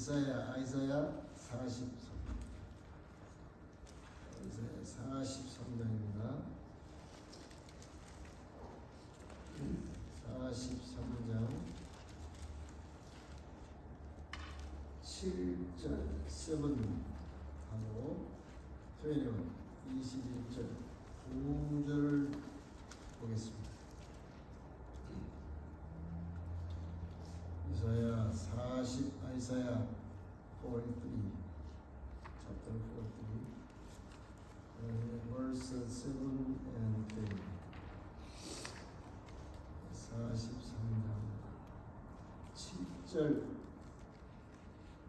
아이사야 43장입니다. 43장 7절 7하고 21절 2절을 보겠습니다. 아이사야 43 chapter 43 verse 7 and 8 43장 7절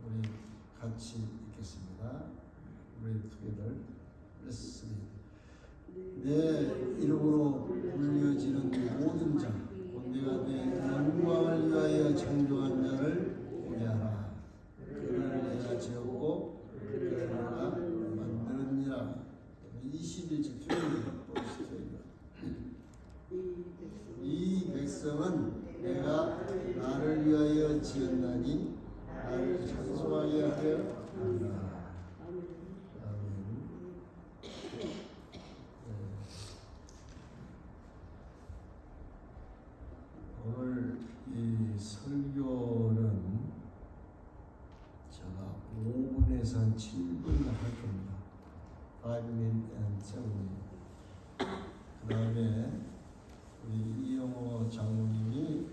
우리 같이 읽겠습니다. Read together. Let's read. 내 이름으로 불려지는 모든 자, 곧 내가 내 영광을 위하여 창조한 자를 보게 하라. 그를 내가 지었고 그를 내가 만드느니라. 21절 이 백성은 내가 나를 위하여 지었나니 나를 찬송하게 하려 한다. 오늘 이 설교는 제가 5분에서 한 7분 할 겁니다. 5 minutes and 7 minutes. 그 다음에 우리 이영호 장로님이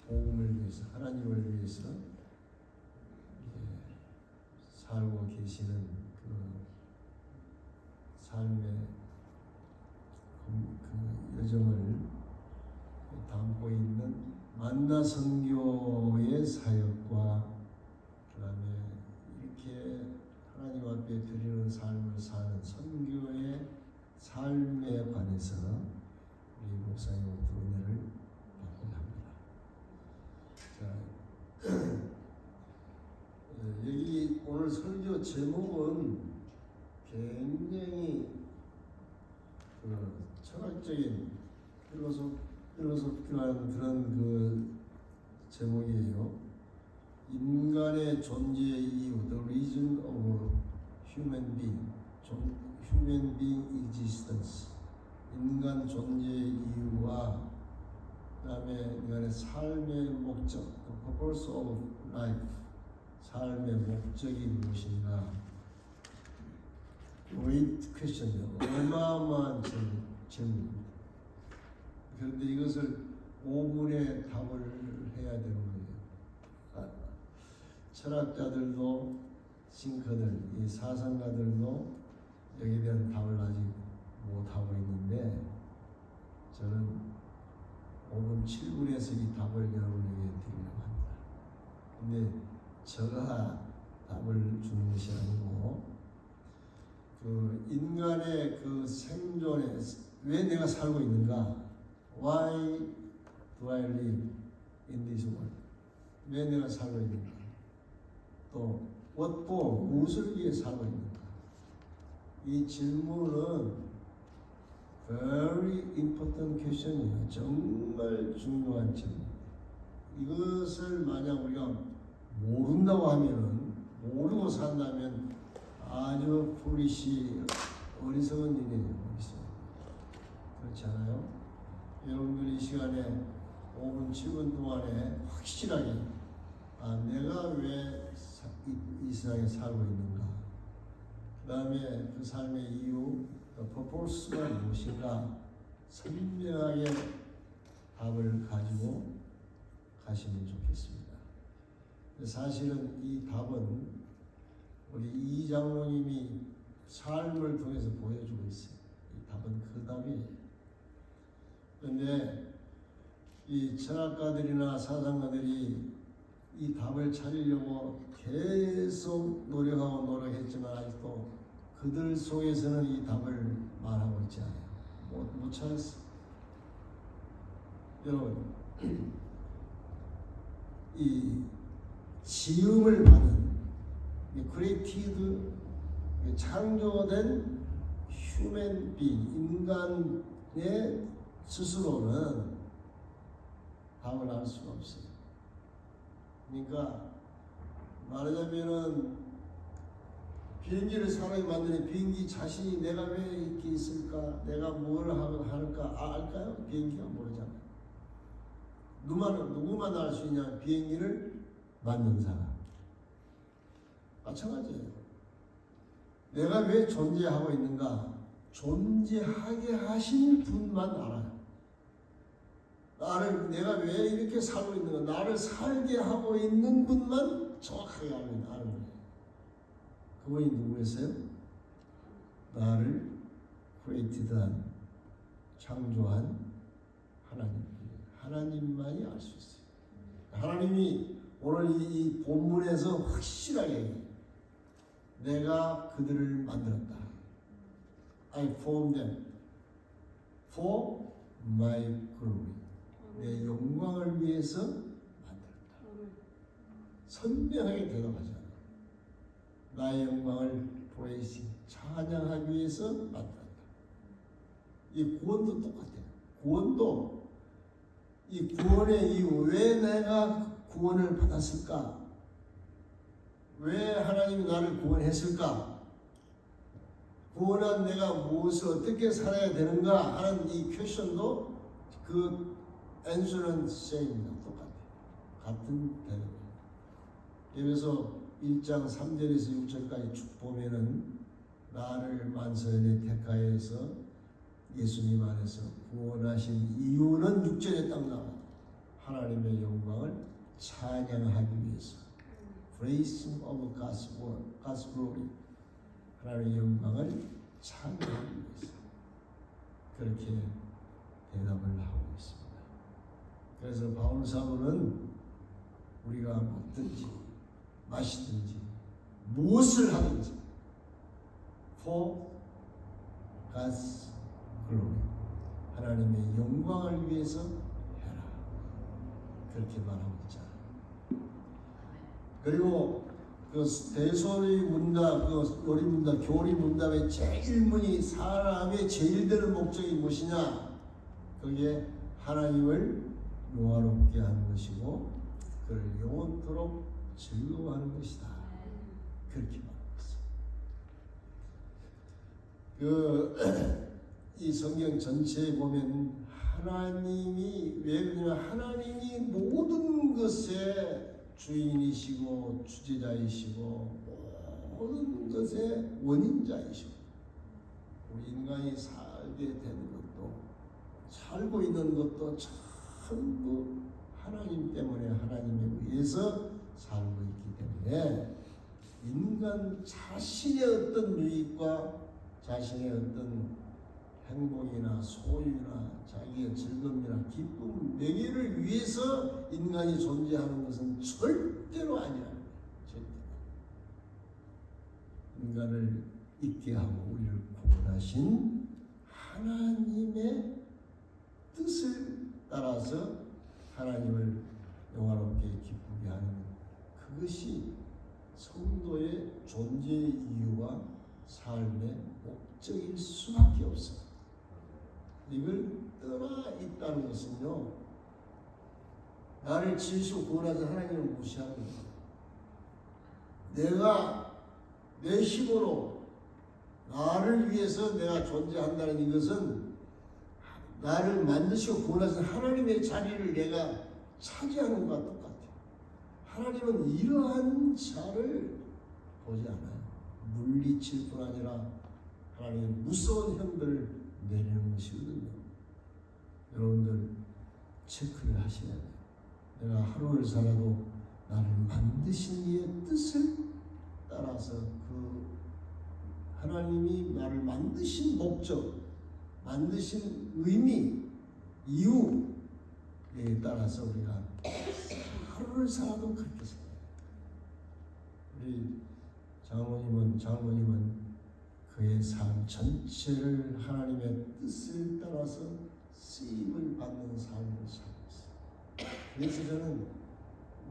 복음을 위해서, 하나님을 위해서 살고 계시는 그 삶의 그 여정을 담고 있는 만나 선교의 사역과 그 다음에 이렇게 하나님 앞에 드리는 삶을 사는 선교의 삶에 관해서 우리 목사님으로부터 은혜를 받고자 합니다. 자, 여기 오늘 설교 제목은 굉장히 철학적인 필로소피컬한 그런 그 제목이에요. 인간의 존재의 이유, the reason of human being, human being existence. 인간 존재의 이유와 그다음에 인간의 삶의 목적, the purpose of life. 삶의 목적이 무엇인가? Great question이요. 어마어마한 질문입니다. 그런데 이것을 5분에 답을 해야 되는 거예요. 철학자들도 싱커들, 이 사상가들도 여기에 대한 답을 아직 못하고 있는데 저는 5분 7분에서 이 답을 여러분에게 드리려고 합니다. 근데 제가 답을 주는 것이 아니고 그 인간의 그 생존에 왜 내가 살고 있는가? Why do I live in this world? 왜 내가 살고 있는가? 또 what for? 무엇을 위해 살고 있는가? 이 질문은 very important question이에요. 정말 중요한 질문. 이것을 만약 우리가 모른다고 하면은, 모르고 산다면 아주 foolish, 어리석은 일이에요. 그렇지 않아요? 여러분들이 이 시간에 5분, 7분 동안에 확실하게 내가 왜 이 세상에 살고 있는가? 그 다음에 그 삶의 이유, purpose가 무엇인가? 선명하게 답을 가지고 가시면 좋겠습니다. 사실은 이 답은 우리 이 장로님이 삶을 통해서 보여주고 있어요. 이 답은 그 답이에요. 그런데 이 철학가들이나 사상가들이 이 답을 찾으려고 계속 노력했지만 아직도 그들 속에서는 이 답을 말하고 있지 않아요. 못 찾았어. 여러분, 이 지음을 받은 created, 창조된 human being, 인간의 스스로는 답을 알 수가 없어요. 그러니까 말하자면은 비행기를 사람이 만드는 비행기 자신이 내가 왜 이렇게 있을까? 내가 뭘 할까? 알까요? 비행기가 모르잖아요. 누구만 알 수 있냐? 비행기를 만든 사람. 마찬가지예요. 내가 왜 존재하고 있는가? 존재하게 하신 분만 알아요. 내가 왜 이렇게 살고 있는가? 나를 살게 하고 있는 분만 정확하게 아는 거예요. 그분이 누구였어요? 나를 created한, 창조한 하나님만이 알 수 있어요. 하나님이 오늘 이 본문에서 확실하게 내가 그들을 만들었다. I formed them for my glory. 내 영광을 위해서 만들었다. 선명하게 대답하잖아. 나의 영광을 praising, 찬양하기 위해서 만들었다. 이 구원도 똑같아요. 구원도 이 구원의 이유, 왜 내가 구원을 받았을까? 왜 하나님이 나를 구원했을까? 구원한 내가 무엇을 어떻게 살아야 되는가 하는 이 퀘션도 그 answer는 same입니다. 똑같아요. 같은 대답이에요. 그래서 1장 3절에서 6절까지 쭉 보면은 나를 만선에 택하여서 예수님 안에서 구원하신 이유는 6절에 딱 나와요. 하나님의 영광을 찬양하기 위해서. Praising of God's word, God's glory. 하나님의 영광을 찬양하기 위해서. 그렇게 대답을 하고 있습니다. 그래서 바울 사도는 우리가 먹든지 마시든지 무엇을 하든지 for God's glory, 하나님의 영광을 위해서 해라. 그렇게 말하고 있잖아요. 그리고 그 대소리 문답, 그 요리 문답, 교리 문답의 제일문이 사람의 제일 되는 목적이 무엇이냐? 그게 하나님을 영화롭게 하는 것이고 그를 영원토록 즐거워하는 것이다. 그렇게 말하고 있어요. 이 성경 전체에 보면 하나님이 왜 그러냐면 하나님이 모든 것의 주인이시고 주제자이시고 모든 것의 원인자이시고 우리 인간이 살게 되는 것도 살고 있는 것도 전부 하나님 때문에 하나님에 의해서 살고 있기 때문에 인간 자신의 어떤 유익과 자신의 어떤 행복이나 소유나 자기의 즐거움이나 기쁨, 명예를 위해서 인간이 존재하는 것은 절대로 아니야. 절대로. 인간을 있게 하고 우리를 구원하신 하나님의 뜻을 따라서 하나님을 영화롭게 기쁘게 하는 그것이 성도의 존재의 이유와 삶의 목적일 수밖에 없어요. 이걸 떠나 있다는 것은요, 나를 지으시고 구원하신 하나님을 무시하는 거예요. 내가 내 힘으로 나를 위해서 내가 존재한다는 이것은 나를 만드시고 구원하신 하나님의 자리를 내가 차지하는 것과 똑같아요. 하나님은 이러한 자를 보지 않아요. 물리칠 뿐 아니라 하나님은 무서운 형벌을 내리는 것이거든요. 여러분들 체크를 하셔야 돼요. 내가 하루를 살아도 나를 만드신 이의 뜻을 따라서 그 하나님이 나를 만드신 목적, 만드신 의미, 이유에 따라서 우리가 하루를 살아도 그렇게 살아요. 우리 장로님은 그의 삶 전체를 하나님의 뜻을 따라서 쓰임을 받는 삶을 살고 있어요. 그래서 저는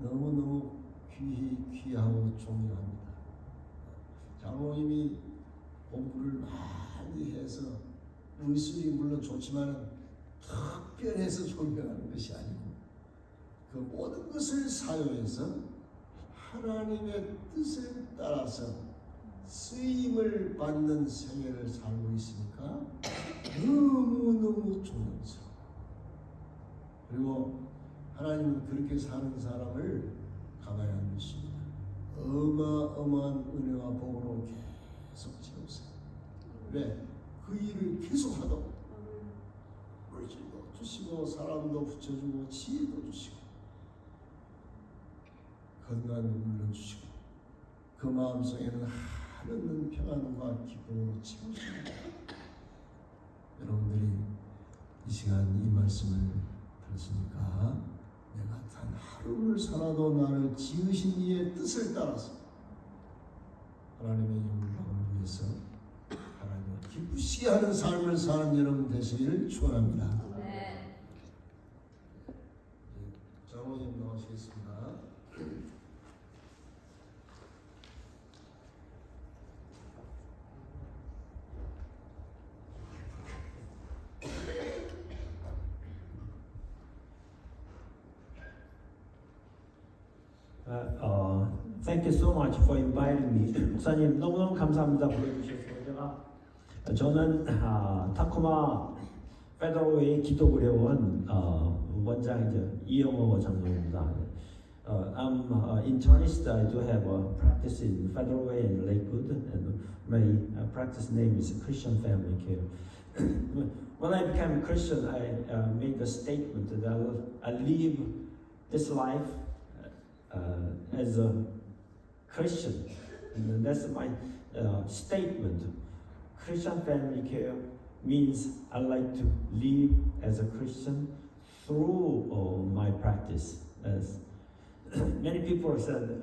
너무너무 귀하고 존경합니다. 장로님이 공부를 많이 해서 의술이 물론 좋지만 특별해서 존경하는 것이 아니고 그 모든 것을 사용해서 하나님의 뜻을 따라서 쓰임을 받는 생애를 살고 있으니까 너무너무 존경스러워. 그리고 하나님은 그렇게 사는 사람을 가만히 안 두십니다. 어마어마한 은혜와 복으로 계속 채우세요. 왜? 그 일을 계속 하도록 물질도 주시고 사람도 붙여주고 지혜도 주시고 건강도 물려주시고 그 마음속에는 한없는 평안과 기쁨으로 채우십니다. 여러분들이 이 시간 이 말씀을 들었으니까 내가 단 하루를 살아도 나를 지으신 이의 뜻을 따라서 하나님의 영광을 위해서 하나님을 기쁘시게 하는 삶을 사는 여러분 되시기를 축원합니다. 네. 장로님 나오시겠습니다. Thank you so much for inviting me. 목사님 너무너무 감사합니다. 불러주셔서 저는 타코마 페더로웨이 기도구려원 원장이죠. 이영호 장로입니다. I'm internist. I do have a practice in Federal Way in Lakewood, and my practice name is Christian Family Care. When I became a Christian, I made a statement that I live this life as a Christian, and that's my statement. Christian Family Care means I like to live as a Christian through my practice. As many people said,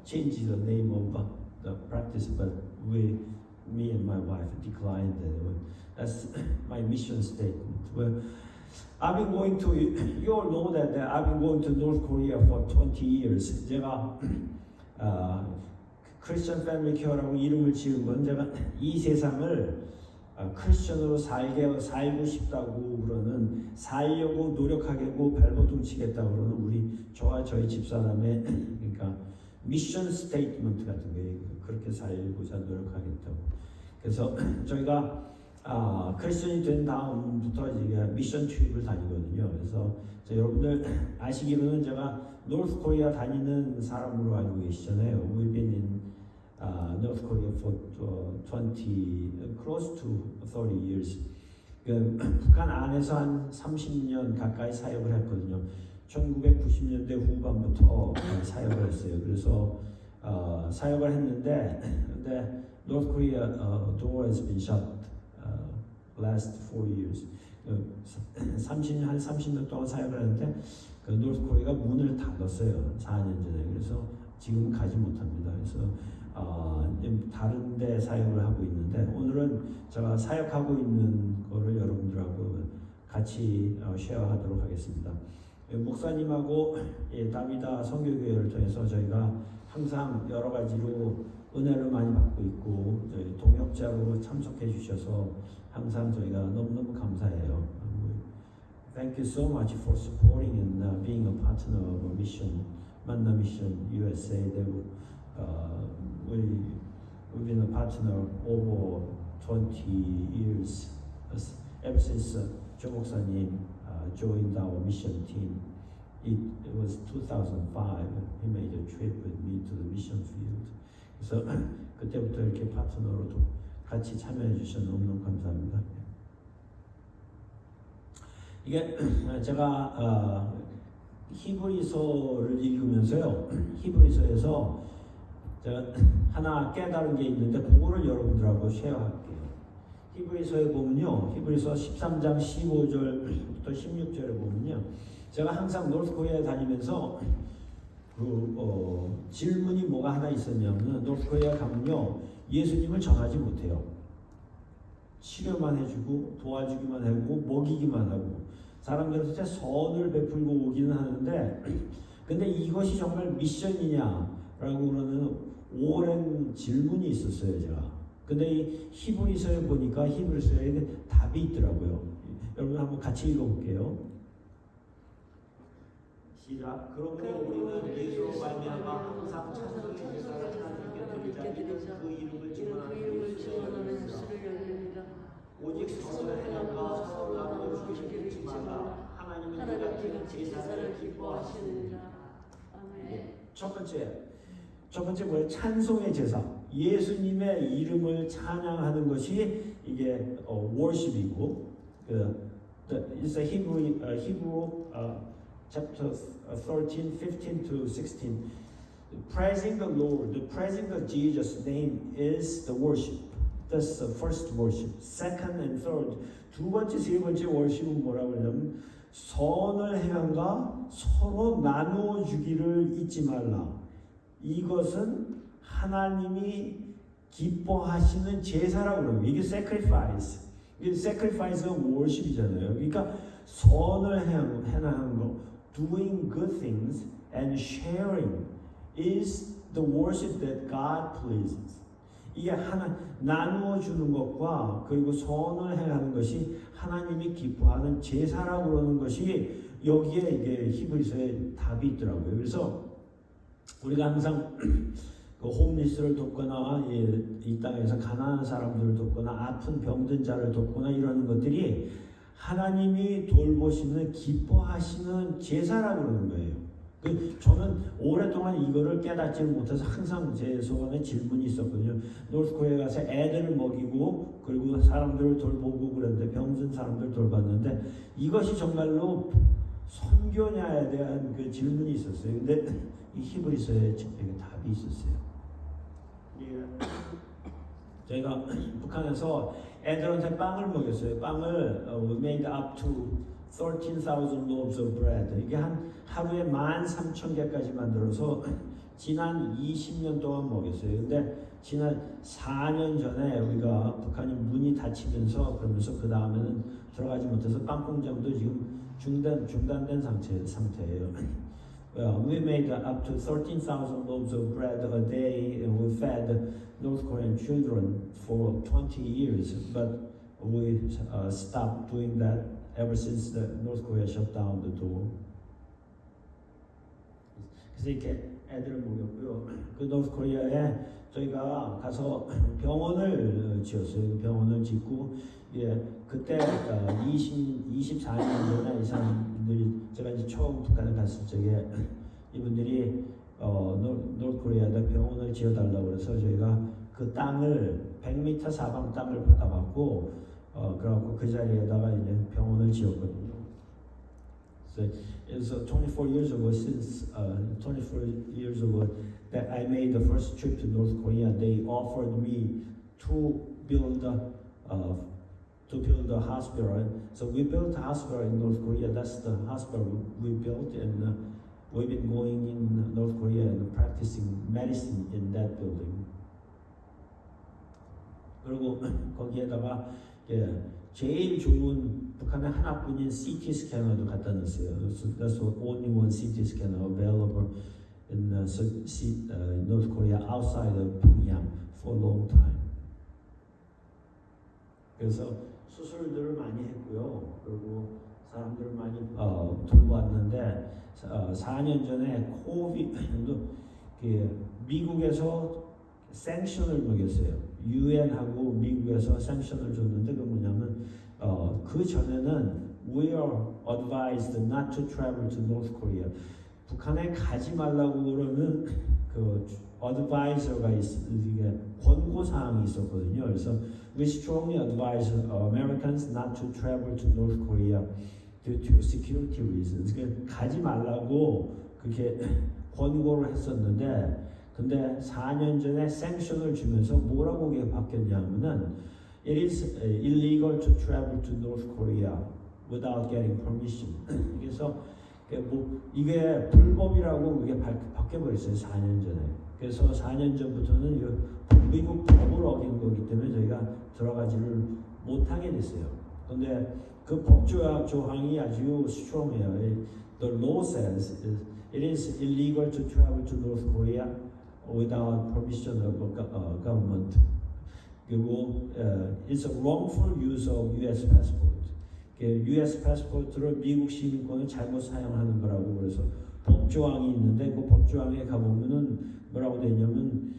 change the name of the practice, but me and my wife declined that. That's my mission statement. Well, I've been going to, you all know that I've been going to North Korea for 20 years. 제가 크리스천 패밀리 케어라고 이름을 지은 건 제가 이 세상을 크리스천으로 살고 싶다고 그러는 살려고 노력하겠고 발버둥 치겠다고 그러는 저와 저희 집사람의 그러니까 미션 스테이트먼트 같은 거예요. 그렇게 살고자 노력하겠다고. 그래서 저희가 크리스천이 된 다음부터 이제 미션 트립을 다니거든요. 그래서 여러분들 아시기로는 제가 노스 코리아 다니는 사람으로 알고 계시잖아요. We've been in North Korea for close to 30 years. 북한 안에서 한 30년 가까이 사역을 했거든요. 1990년대 후반부터 사역을 했어요. 그래서 사역을 했는데, 근데 North Korea door has been shut last 4 years. 한 30년 동안 사역을 했는데 그 노스 코리아가 문을 닫았어요. 4년 전에. 그래서 지금 가지 못합니다. 그래서 다른 데 사역을 하고 있는데 오늘은 제가 사역하고 있는 거를 여러분들하고 같이 쉐어하도록 하겠습니다. 목사님하고 다비다 선교교회를 통해서 저희가 항상 여러 가지로 은혜를 많이 받고 있고 저희 동역자로 참석해 주셔서 항상 저희가 너무너무 감사해요. Thank you so much for supporting and being a partner of a mission, 만나 Mission USA. We've been a partner over 20 years. Ever since 조 목사님 joined our mission team. It was 2005. He made a trip with me to the mission field. 그래서 그때부터 이렇게 파트너로도 같이 참여해 주셔서 너무너무 감사합니다. 이게 제가 히브리서를 읽으면서요. 히브리서에서 제가 하나 깨달은 게 있는데 그거를 여러분들하고 쉐어할게요. 히브리서에 보면요. 히브리서 13장 15절부터 16절에 보면요. 제가 항상 노스코리아에 다니면서 질문이 뭐가 하나 있었냐면 노스코리아 가면요. 예수님을 전하지 못해요. 치료만 해주고 도와주기만 하고 먹이기만 하고 사람들한테 선을 베풀고 오기는 하는데 근데 이것이 정말 미션이냐라고 그러는 오랜 질문이 있었어요. 제가. 근데 이 히브리서에 보니까 히브리서에 답이 있더라고요. 여러분 한번 같이 읽어볼게요. 시작. 그러므로 우리는 예수로 말미암아 항상 찬송의 제사를 하나님께 드리자. 그 이름을 증언하는 수를 열립니다. 오직 서로의 행함과 서로 나누어 주기를 잊지 말라. 하나님은 네가 제사를 기뻐하시느니라. 아멘. 첫 번째 뭐예요? 찬송의 제사. 예수님의 이름을 찬양하는 것이 이게 worship이고, it's a Hebrew chapter 13, 15 to 16. Praising the Lord, the praising of Jesus' name is the worship. That's the first worship. Second and third, 두 번째, 세 번째 worship은 뭐라고 하냐면 선을 행함과 서로 나누어 주기를 잊지 말라. 이것은 하나님이 기뻐하시는 제사라고 그래요. 이게 sacrifice. 이게 sacrifice는 worship이잖아요. 그러니까 선을 행하는 거, doing good things and sharing is the worship that God pleases. 이게 하나 나누어 주는 것과 그리고 선을 행하는 것이 하나님이 기뻐하는 제사라고 그러는 것이 여기에 이게 히브리서에 답이 있더라고요. 그래서 우리가 항상 그 홈리스를 돕거나 이 땅에서 가난한 사람들을 돕거나 아픈 병든 자를 돕거나 이러는 것들이 하나님이 돌보시는 기뻐하시는 제사라고 그러는 거예요. 저는 오랫동안 이거를 깨닫지 못해서 항상 제 속안에 질문이 있었거든요. 노스코리아에 가서 애들을 먹이고 그리고 사람들을 돌보고 그랬는데 병든 사람들 돌봤는데 이것이 정말로 선교냐에 대한 그 질문이 있었어요. 근데 이 히브리서에 답이 있었어요. 저희가 북한에서 애들한테 빵을 먹였어요. 빵을 we made up to 13,000 loaves of bread. 이게 한 하루에 13,000개까지 만들어서 지난 20년 동안 먹였어요. 근데 지난 4년 전에 우리가 북한이 문이 닫히면서 그러면서 그 다음에는 들어가지 못해서 빵 공장도 지금 중단된 상태예요. We made up to 13,000 loaves of bread a day, and we fed North Korean children for 20 years. But we stopped doing that ever since the North Korea shut down the door. 그래서 이렇게 애들을 먹였고요. 그 North Korea에 저희가 가서 병원을 지었어요. 병원을 짓고 그때 24년 전에 이 사람들이 제가 이제 처음 북한에 갔을 적에 이분들이 노르코리아에다 병원을 지어달라고 그래서 저희가 그 땅을 100m 사방 땅을 받아봤고 그래갖고 그 자리에다가 이제 병원을 지었거든요. So it's 24 years ago that I made the first trip to North Korea. They offered me to build a hospital. So we built a hospital in North Korea. That's the hospital we built, and we've been going in North Korea and practicing medicine in that building. 그리고 거기에다가 제일 좋은 북한의 하나뿐인 CT 스캐너도 갖다 놨어요. That's the only one CT scanner available in North Korea outside of Pyongyang for a long time. 그래서 수술들을 많이 했고요. 그리고 사람들을 많이 돌보았는데 4년 전에 코비드 미국에서 생션을 먹였어요. 유엔하고 미국에서 생션을 줬는데 그 뭐냐면 그 전에는 we are advised not to travel to North Korea. 북한에 가지 말라고 그러면 그 advisor가 이게 권고 사항이 있었거든요. 그래서 we strongly advise Americans not to travel to North Korea due to security reasons. 가지 말라고 그렇게 권고를 했었는데 근데 4년 전에 sanction을 주면서 뭐라고 그게 바뀌었냐면은 it is illegal to travel to North Korea without getting permission. 그래서 이게 불법이라고 그게 바뀌어버렸어요. 4년 전에. 그래서 4년 전부터는 미국 법을 어긴 거기 때문에 저희가 들어가지를 못하게 됐어요. 근데 그 법 조항이 아주 strong해요. The law says it is illegal to travel to North Korea without permission of government. 그리고 it's a wrongful use of U.S. passport. U.S. passport를 미국 시민권을 잘못 사용하는 거라고 그래서 법조항이 있는데 그 법조항에 가보면은 뭐라고 되어 있냐면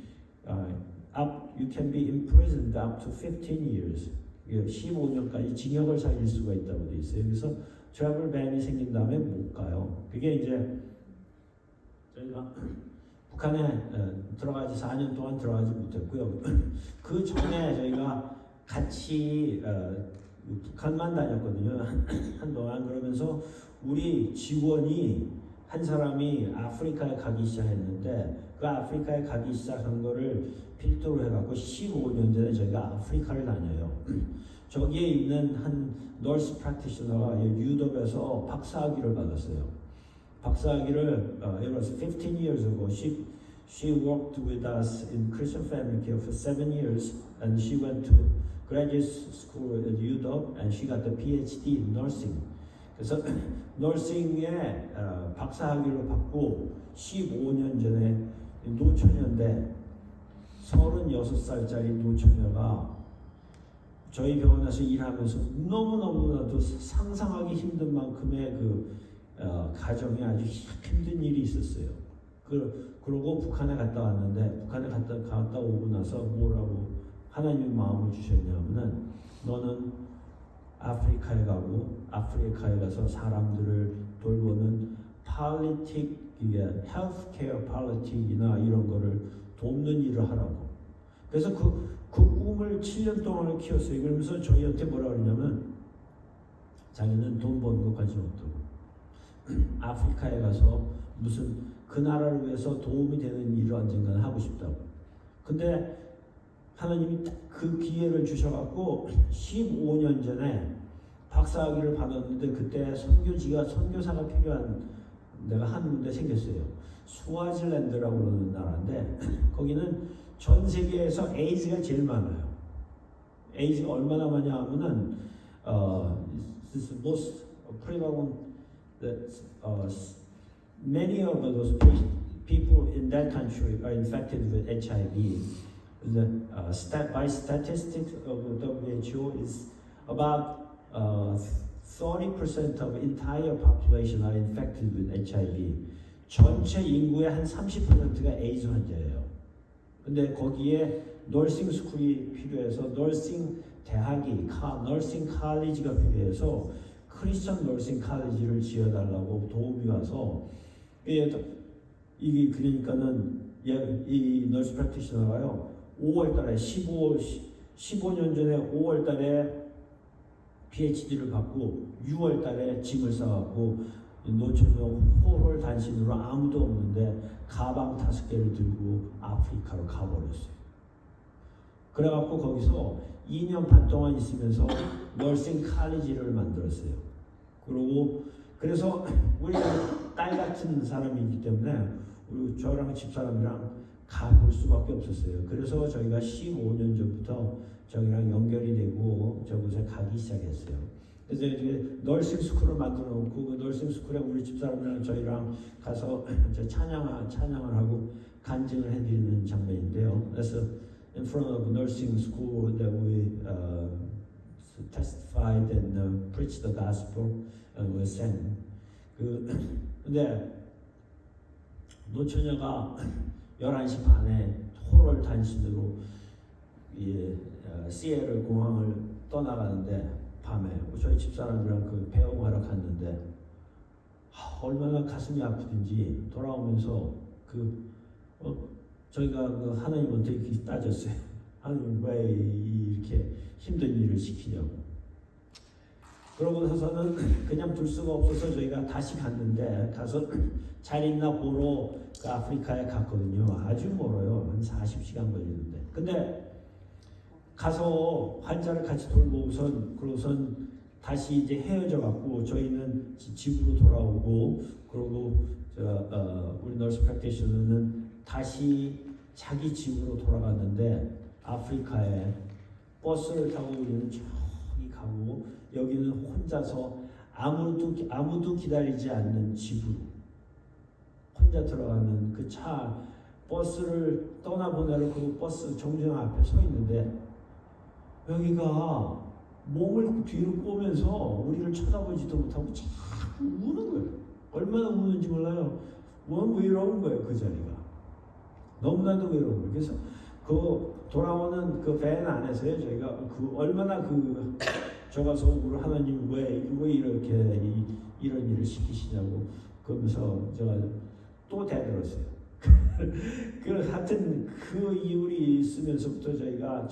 you can be imprisoned up to 15 years. 15년까지 징역을 살릴 수가 있다고 되어 있어요. 그래서 트래블 밴이 생긴 다음에 못 가요. 그게 이제 저희가 북한에 들어가지 4년 동안 들어가지 못했고요. 그 전에 저희가 같이 북한만 다녔거든요. 한동안. 그러면서 우리 직원이 한 사람이 아프리카에 가기 시작했는데 그 아프리카에 가기 시작한 거를 필두로 해갖고 15년 전에 저희가 아프리카를 다녀요. 저기에 있는 한 널스 프랙티셔너가 유럽에서 박사학위를 받았어요. 박사학위를 it was 15 years ago. She worked with us in Christian Family Care for 7 years, and she went to graduate school at UW, and she got the PhD in nursing. 그래서 너싱에 박사학위를 받고 15년 전에 노처녀인데 36살짜리 노처녀가 저희 병원에서 일하면서 너무너무나도 상상하기 힘든 만큼의 가정에 아주 힘든 일이 있었어요. 그러고 북한에 갔다 왔는데 북한에 갔다 오고 나서 뭐라고 하나님이 마음을 주셨냐면은 너는 아프리카에 가서 사람들을 돌보는 팔리틱 헬스케어 팔리틱이나 이런 거를 돕는 일을 하라고. 그래서 그 꿈을 7년 동안을 키웠어요. 그러면서 저희한테 뭐라 그러냐면 자기는 돈 버는 거 관심 없다고. 아프리카에 가서 무슨 그 나라를 위해서 도움이 되는 일을 언젠가는 하고 싶다고. 근데 하나님이 딱 그 기회를 주셔갖고 15년 전에 박사학위를 받았는데 그때 선교사가 필요한 데가 한 군데 생겼어요. 스와질랜드라고 그러는 나라인데 거기는 전 세계에서 에이즈가 제일 많아요. 에이즈가 얼마나 많냐 하면은 this is most prevalent that many of those people in that country are infected with HIV. By statistics of the WHO is about 30% of entire population are infected with HIV. 전체 인구의 한 30%가 에이즈 환자예요. 근데 거기에 너싱 스쿨이 필요해서 너싱 대학이 너싱 칼리지가 필요해서 크리스천 너싱 칼리지를 지어달라고 도움이 와서 이게 그러니까는 이 너스 프랙티셔너가요 5월달에 15년 전에 5월달에 PhD를 받고 6월달에 짐을 싸갖고 노처녀 호홀 단신으로 아무도 없는데 가방 5개를 들고 아프리카로 가버렸어요. 그래갖고 거기서 2년 반 동안 있으면서 너싱 칼리지를 만들었어요. 그래서 우리가 딸 같은 사람이기 때문에 저랑 집사람이랑 가볼 수밖에 없었어요. 그래서 저희가 15년 전부터 저희랑 연결이 되고 저곳에 가기 시작했어요. 그래서 이제 널싱 스쿨을 만들어 놓고 그 널싱 스쿨에 우리 집사람이랑 저희랑 가서 찬양을 하고 간증을 해드리는 장면인데요. 그래서 in front of nursing school that we testified and preached the gospel and we sang. 근데 노처녀가 11시 반에 호럴 단신으로 시에르 공항을 떠나가는데 밤에 저희 집사람이랑 배웅하러 갔는데 얼마나 가슴이 아프든지 돌아오면서 저희가 하나님한테 이렇게 따졌어요. 하나님 왜 이렇게 힘든 일을 시키냐고. 그러고 나서는 그냥 둘 수가 없어서 저희가 다시 갔는데 가서 잘 있나 보러 그 아프리카에 갔거든요. 아주 멀어요. 한 40시간 걸리는데. 근데 가서 환자를 같이 돌보고선 다시 이제 헤어져 갖고 저희는 집으로 돌아오고 그러고 우리 너스 프랙티셔너는 다시 자기 집으로 돌아갔는데 아프리카에 버스를 타고 우리는 저기 가고 여기는 혼자서 아무도 기다리지 않는 집으로 혼자 들어가는 그 차 버스를 떠나보내러 그 버스 정류장 앞에 서 있는데 여기가 몸을 뒤로 꼬면서 우리를 쳐다보지도 못하고 자꾸 우는 거예요. 얼마나 우는지 몰라요. 너무 외로운 거예요, 그 자리가. 너무나도 외로운 거예요. 그래서 그 돌아오는 그 밴 안에서요, 저희가 그 얼마나 그 저가 속으로 하나님 왜 이렇게 이런 일을 시키시냐고 그러면서 제가 또 대들었어요. 그 하여튼 그 이유리 있으면서부터 저희가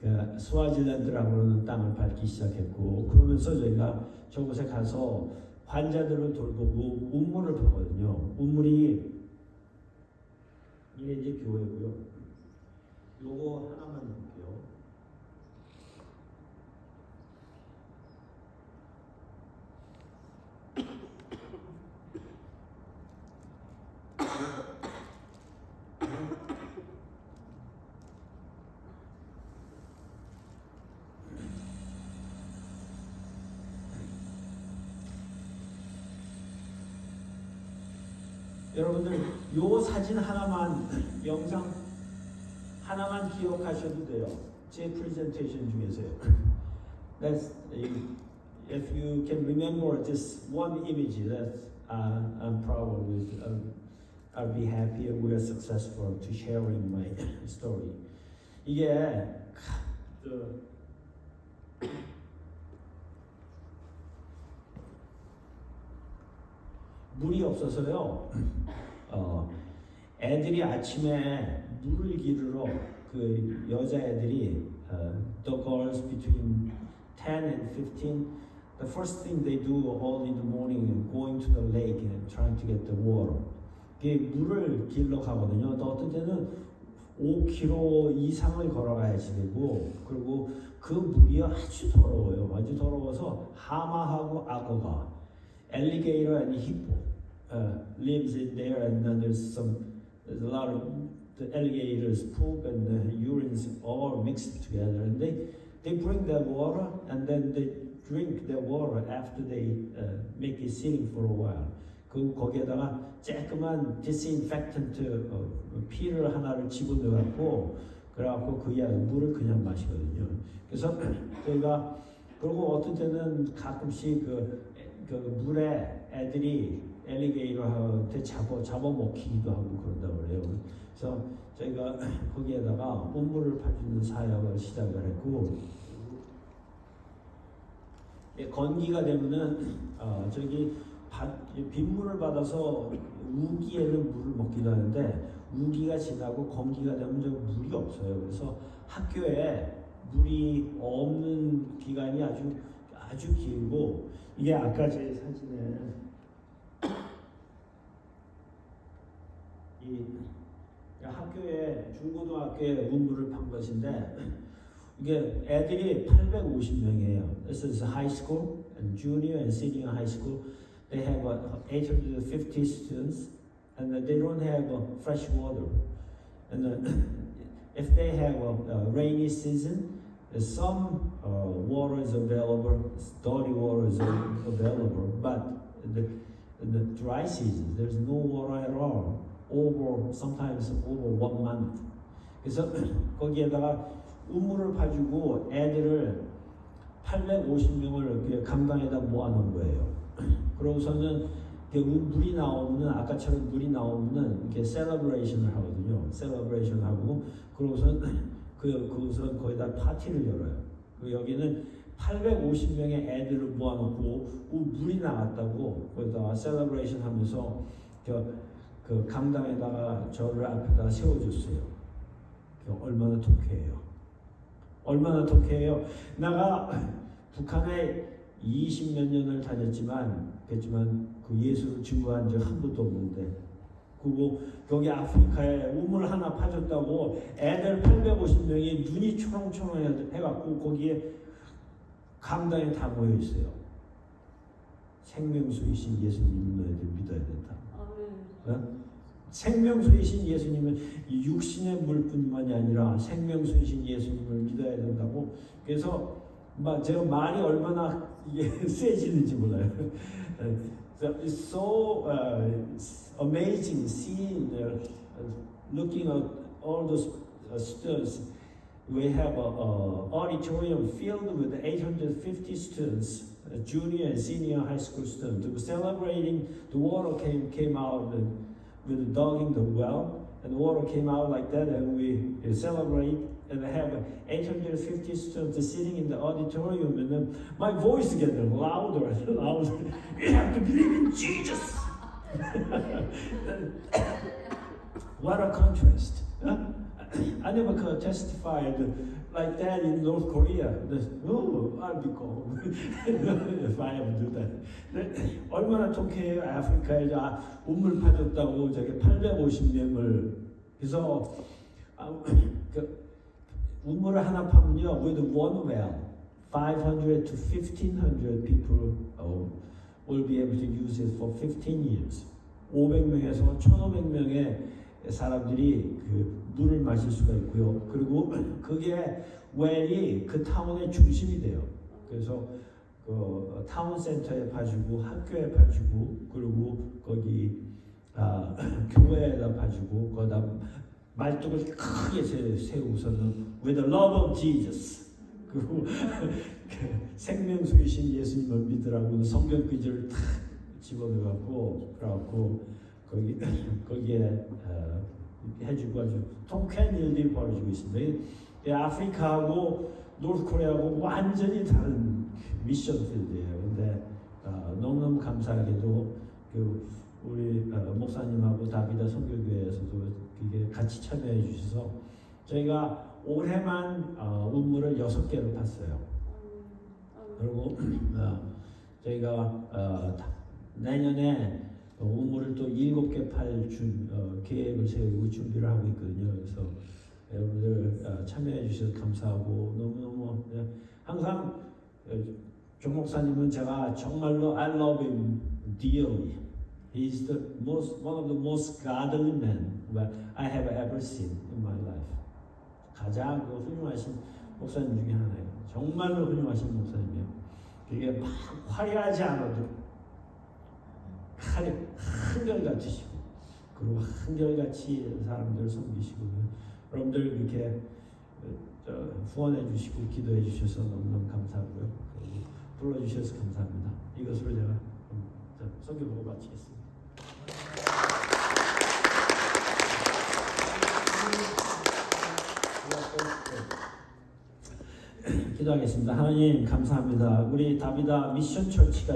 그 스와질랜드라고 하는 땅을 밟기 시작했고, 그러면서 저희가 저곳에 가서 환자들을 돌보고 운물을 보거든요. 운물이 이게 이제 교회고요. 요거 하나만 볼게요. 여러분들 요 사진 하나만 영상 하나만 기억하셔도 돼요. 제 프레젠테이션 중에서요. That's if you can remember this one image, that's I'm proud with. I'll be happy and we are successful to sharing my story. 이게 물이 없어서요. 애들이 아침에 물을 기르러 그 여자애들이 the girls between 10 and 15, the first thing they do all in the morning is going to the lake and trying to get the water. 이게 물을 길러 가거든요. 또 어떤 때는 5km 이상을 걸어가야지 되고, 그리고 그 물이 아주 더러워요. 아주 더러워서 하마하고 악어가, alligator and hippo lives in there, and then there's a lot of the alligators poop and the urines all mixed together, and they bring their water and then they drink their water after they make it sitting for a while. 그 거기에다가 쬐끄만 disinfectant 피를 하나를 집어넣어갖고 그래갖고 그 물을 그냥 마시거든요. 그래서 저희가 그리고 어떤 때는 가끔씩 그 물에 애들이 엘리게이터한테 잡아먹히기도 하고 그런다고 그래요. 그래서 저희가 거기에다가 운물을 파주는 사역을 시작을 했고, 건기가 되면은 저기 빗물을 받아서 우기에는 물을 먹기도 하는데, 우기가 지나고 건기가 되면 저 물이 없어요. 그래서 학교에 물이 없는 기간이 아주 길고, 이게 아까 제 사진에 이 학교에 중고등학교에 운물을 판 것인데, 이게 애들이 850명이에요. This is high school and junior and senior high school. They have 850 students, and they don't have fresh water. And if they have a rainy season, some water is available, dirty water is available, but in the dry season, there's no water at all. Sometimes over 1 month. 그래서 거기에다가 우물을 파주고 애들을 850명을 강당에다 모아놓은 거예요. 그러고서는 물이 나오면은 아까처럼 물이 나오면은 이렇게 셀러브레이션을 하거든요. 셀러브레이션 하고 그러고서는 그것은 거기다 파티를 열어요. 여기는 850명의 애들을 모아놓고 물이 나갔다고 거기다가 셀러브레이션 하면서 그 강당에다가 저를 앞에다 세워줬어요. 얼마나 독해요. 얼마나 독해요. 내가 북한에 20몇 년을 다녔지만 그 예수를 증거한 적 한 번도 없는데, 그리고 여기 아프리카에 우물 하나 파줬다고 애들 850명이 눈이 초롱초롱해갖고 거기에 강당에 다 모여 있어요. 생명수이신 예수님을 너희들 믿어야 된다. 어? 생명수이신 예수님은 육신의 물뿐만이 아니라 생명수이신 예수님을 믿어야 된다고. 그래서 제가 말이 얼마나 이게 세지는지 몰라요. It's so amazing seeing, looking at all those students. We have an auditorium filled with 850 students. junior and senior high school students. They were celebrating the water came out with dogging the well, and water came out like that, and we celebrate and have 850 students sitting in the auditorium, and then my voice gets louder and louder. You have to believe in Jesus. What a contrast. Huh? I never could testify like that in North Korea. Oh, I'll be cold if I ever do that. 얼마나 좋게요. 아프리카에 우물 파줬다고 저게 850명을 그래서 그 우물을 하나 파면요, with one well, 500 to 1,500 people will be able to use it for 15 years. 500명에서 1,500명의 사람들이 그 물을 마실 수가 있고요. 그리고 그게 웰이 그 타운의 중심이 돼요. 그래서 그 타운 센터에 파주고 학교에 파주고 그리고 거기 교회에다 파주고 거기다 말뚝을 크게 세우고서는 with the love of Jesus 그리고 생명수이신 예수님을 믿으라고 성경 구절을 탁 집어넣어갖고 그래갖고 거기에 해주고 아주 통쾌한 일들이 벌어지고 있습니다. 아프리카하고 노스코리아하고 완전히 다른 미션 필드예요. 근데 너무너무 감사하게도 우리 목사님하고 다비다 선교교회에서도 이게 같이 참여해 주셔서 저희가 올해만 우물을 6개를 팠어요. 그리고 저희가 내년에 우물을 또 7개 팔 계획을 세우고 준비를 하고 있거든요. 그래서 여러분들 참여해 주셔서 감사하고 너무너무 항상 조 목사님은 제가 정말로 I love him dearly. He's one of the most godly men I have ever seen in my life. 가장 훌륭하신 목사님 중에 하나예요. 정말로 훌륭하신 목사님이에요. 그게 막 화려하지 않아도 한결같으시고 그리고 한결같이 사람들을 섬기시고 여러분들 이렇게 후원해 주시고 기도해 주셔서 너무너무 감사하고요. 불러주셔서 감사합니다. 이것으로 제가 설교보고 마치겠습니다. 기도하겠습니다. 하나님 감사합니다. 우리 다비다 미션 철치가